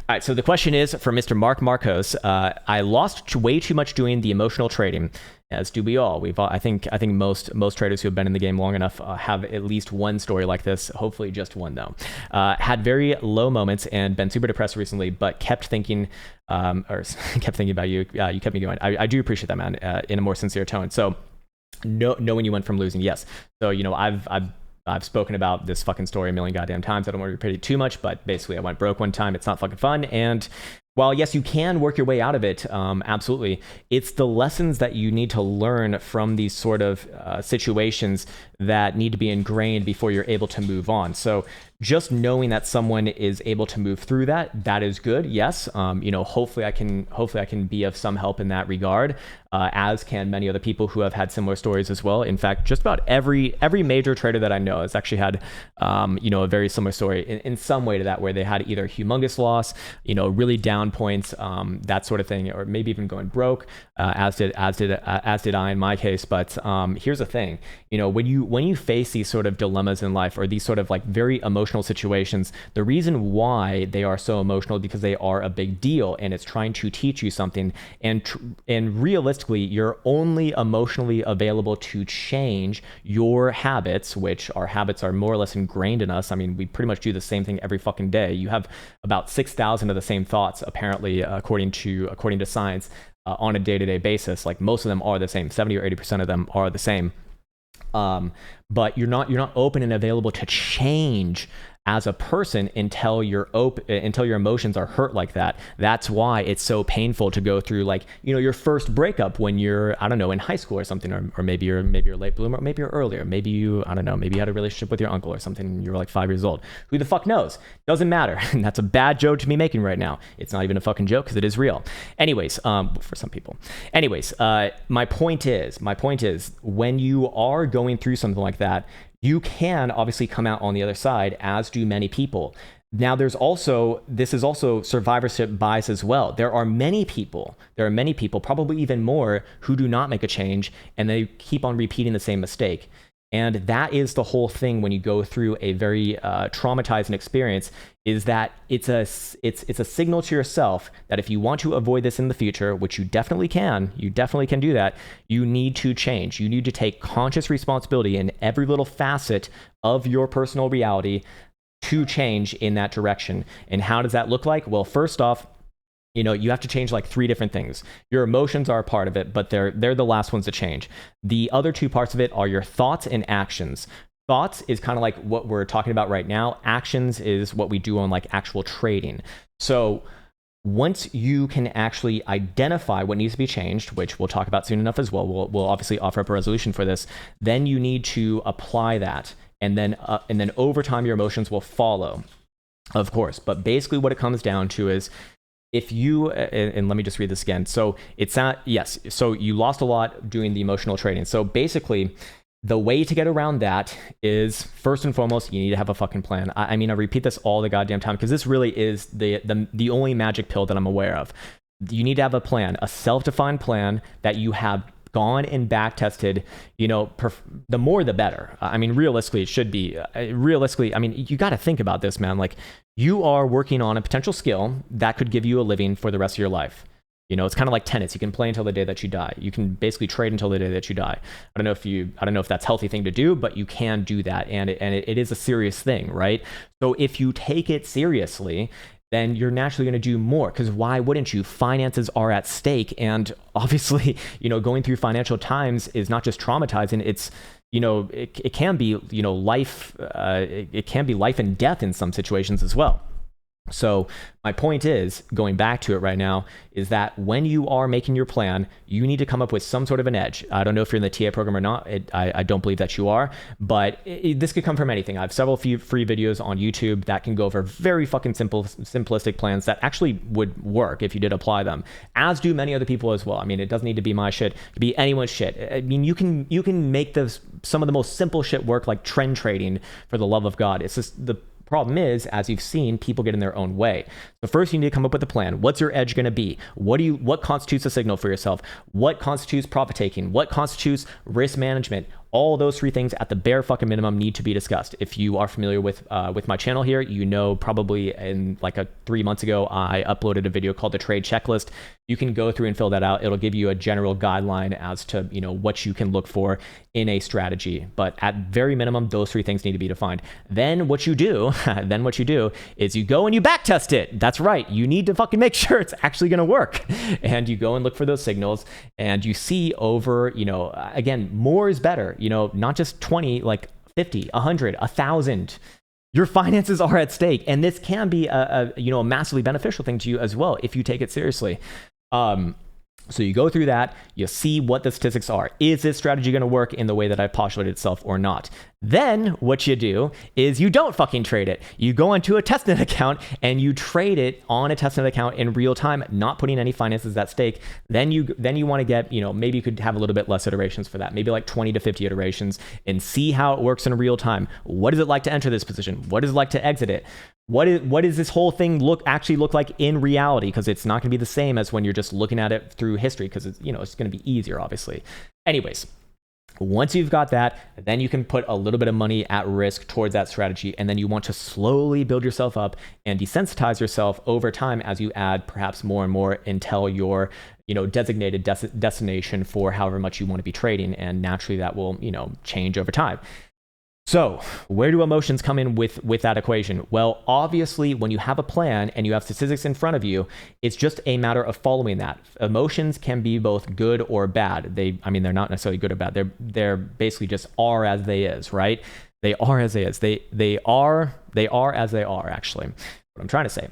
All right, so the question is for Mr. Mark Marcos. I lost way too much doing the emotional trading, as do we all. I think most traders who have been in the game long enough have at least one story like this. Hopefully, just one though. Had very low moments and been super depressed recently, but kept thinking, kept thinking about you. You kept me going. I do appreciate that, man. In a more sincere tone. So, knowing you went from losing, yes. So I've spoken about this fucking story a million goddamn times. I don't want to repeat it too much, but basically I went broke one time. It's not fucking fun. And while yes, you can work your way out of it, absolutely, it's the lessons that you need to learn from these sort of situations that need to be ingrained before you're able to move on. So just knowing that someone is able to move through that is good. Yes, hopefully I can be of some help in that regard, as can many other people who have had similar stories as well. In fact, just about every major trader that I know has actually had a very similar story in some way to that, where they had either humongous loss, really down points, that sort of thing, or maybe even going broke, as did I in my case. But here's the thing, when you face these sort of dilemmas in life, or these sort of like very emotional situations, the reason why they are so emotional is because they are a big deal, and it's trying to teach you something. And realistically, you're only emotionally available to change your habits, which our habits are more or less ingrained in us. I mean, we pretty much do the same thing every fucking day. You have about 6,000 of the same thoughts, apparently, according to science, on a day-to-day basis. Like, most of them are the same. 70 or 80% of them are the same. But you're not open and available to change as a person until your emotions are hurt like that. That's why it's so painful to go through, like, your first breakup when you're, I don't know, in high school or something, or maybe you're a late bloomer, or maybe you're earlier. Maybe you had a relationship with your uncle or something and you were like 5 years old. Who the fuck knows? Doesn't matter. And that's a bad joke to be making right now. It's not even a fucking joke because it is real. Anyways, for some people. Anyways, my point is, when you are going through something like that, you can obviously come out on the other side, as do many people. Now, this is also survivorship bias as well. There are many people, probably even more, who do not make a change, and they keep on repeating the same mistake. And that is the whole thing when you go through a very traumatizing experience, is that it's a signal to yourself that if you want to avoid this in the future, which you definitely can do that, you need to change. You need to take conscious responsibility in every little facet of your personal reality to change in that direction. And how does that look like? Well, first off, you have to change like 3 different things. Your emotions are a part of it, but they're the last ones to change. The other 2 parts of it are your thoughts and actions. Thoughts is kind of like what we're talking about right now. Actions is what we do on like actual trading. So once you can actually identify what needs to be changed, which we'll talk about soon enough as well, we'll obviously offer up a resolution for this, then you need to apply that. And then over time, your emotions will follow, of course. But basically what it comes down to is, if you, and let me just read this again. So it's not, yes, so you lost a lot doing the emotional trading. So basically, the way to get around that is, first and foremost, you need to have a fucking plan. I mean, I repeat this all the goddamn time because this really is the only magic pill that I'm aware of. You need to have a plan, a self-defined plan that you have gone and back tested. The more the better. I mean, realistically, it should be. I mean, you got to think about this, man. Like, you are working on a potential skill that could give you a living for the rest of your life. It's kind of like tennis. You can play until the day that you die. You can basically trade until the day that you die. I don't know if that's a healthy thing to do, but you can do that, and it is a serious thing, right? So if you take it seriously, then you're naturally going to do more, because why wouldn't you? Finances are at stake, and obviously, going through financial times is not just traumatizing. It's, it can be, life. It can be life and death in some situations as well. So my point is, going back to it right now, is that when you are making your plan, you need to come up with some sort of an edge. I don't know if you're in the TA program or not. I don't believe that you are, but this could come from anything. I have several free videos on YouTube that can go over very fucking simplistic plans that actually would work if you did apply them, as do many other people as well. I mean, it doesn't need to be my shit. It could be anyone's shit. I mean, you can make some of the most simple shit work, like trend trading, for the love of God. It's just the problem is, as you've seen, people get in their own way. So first, you need to come up with a plan. What's your edge going to be? What constitutes a signal for yourself? What constitutes profit taking? What constitutes risk management? All those three things at the bare fucking minimum need to be discussed. If you are familiar with my channel here, you know probably in like 3 months ago, I uploaded a video called the trade checklist. You can go through and fill that out. It'll give you a general guideline as to, you know, what you can look for in a strategy. But at very minimum, those three things need to be defined. Then what you do is you go and you back test it. That's right. You need to fucking make sure it's actually going to work. And you go and look for those signals, and you see over, you know, again, more is better, you know, not just 20, like 50, 100, 1,000. Your finances are at stake, and this can be a massively beneficial thing to you as well if you take it seriously. So you go through that, you see what the statistics are. Is this strategy going to work in the way that I've postulated itself or not? Then what you do is you don't fucking trade it. You go onto a testnet account and you trade it on a testnet account in real time, not putting any finances at stake. Then you want to get, you know, maybe you could have a little bit less iterations for that, maybe like 20 to 50 iterations, and see how it works in real time. What is it like to enter this position? What is it like to exit it? What is this whole thing actually look like in reality? Because it's not going to be the same as when you're just looking at it through history, because it's going to be easier, obviously. Anyways, once you've got that, then you can put a little bit of money at risk towards that strategy, and then you want to slowly build yourself up and desensitize yourself over time as you add perhaps more and more until your designated destination for however much you want to be trading, and naturally that will change over time. So where do emotions come in with that equation? Well, obviously, when you have a plan and you have statistics in front of you, it's just a matter of following that. Emotions can be both good or bad. They're not necessarily good or bad. They're basically just are as they is, right? They are as they is. They are as they are, actually, what I'm trying to say.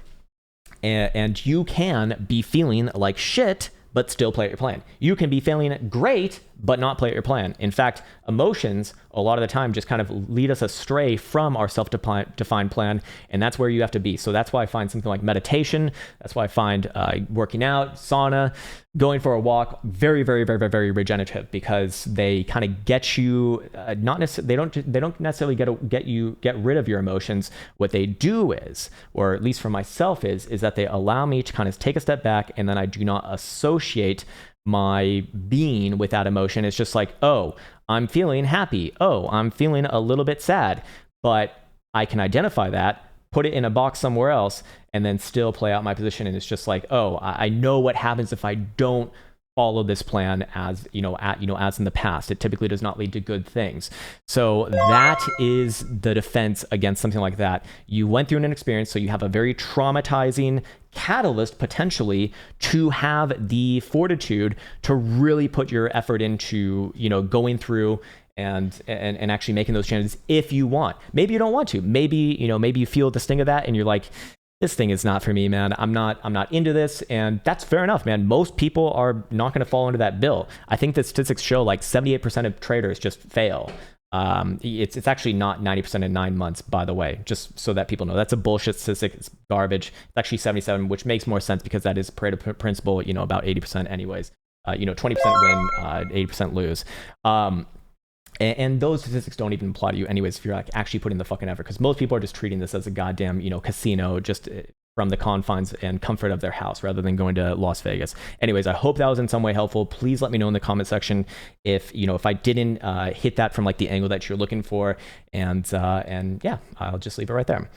And you can be feeling like shit, but still play out your plan. You can be feeling great, but not play out your plan. In fact, emotions, a lot of the time, just kind of lead us astray from our self-defined plan, and that's where you have to be. So that's why I find something like meditation, that's why I find working out, sauna, going for a walk, very, very, very, very, very regenerative, because they kind of get you, they don't necessarily get rid of your emotions. What they do is, or at least for myself is that they allow me to kind of take a step back, and then I do not associate my being with that emotion. It's just like, oh, I'm feeling happy. Oh, I'm feeling a little bit sad. But I can identify that, put it in a box somewhere else, and then still play out my position. And it's just like, oh, I know what happens if I don't follow this plan as in the past. It typically does not lead to good things. So that is the defense against something like that. You went through an experience, so you have a very traumatizing catalyst potentially to have the fortitude to really put your effort into going through and actually making those changes if you want. Maybe you don't want to. Maybe you feel the sting of that and you're like, this thing is not for me, man. I'm not into this. And that's fair enough, man. Most people are not going to fall into that bill. I think the statistics show like 78% of traders just fail. It's actually not 90% in 9 months, by the way, just so that people know. That's a bullshit statistic. It's garbage. It's actually 77, which makes more sense because that is Pareto principle, about 80% anyways. 20% win, 80% lose. And those statistics don't even apply to you anyways if you're like actually putting the fucking effort, because most people are just treating this as a goddamn casino, just from the confines and comfort of their house rather than going to Las Vegas. Anyways, I hope that was in some way helpful. Please let me know in the comment section if I didn't hit that from like the angle that you're looking for, and yeah, I'll just leave it right there.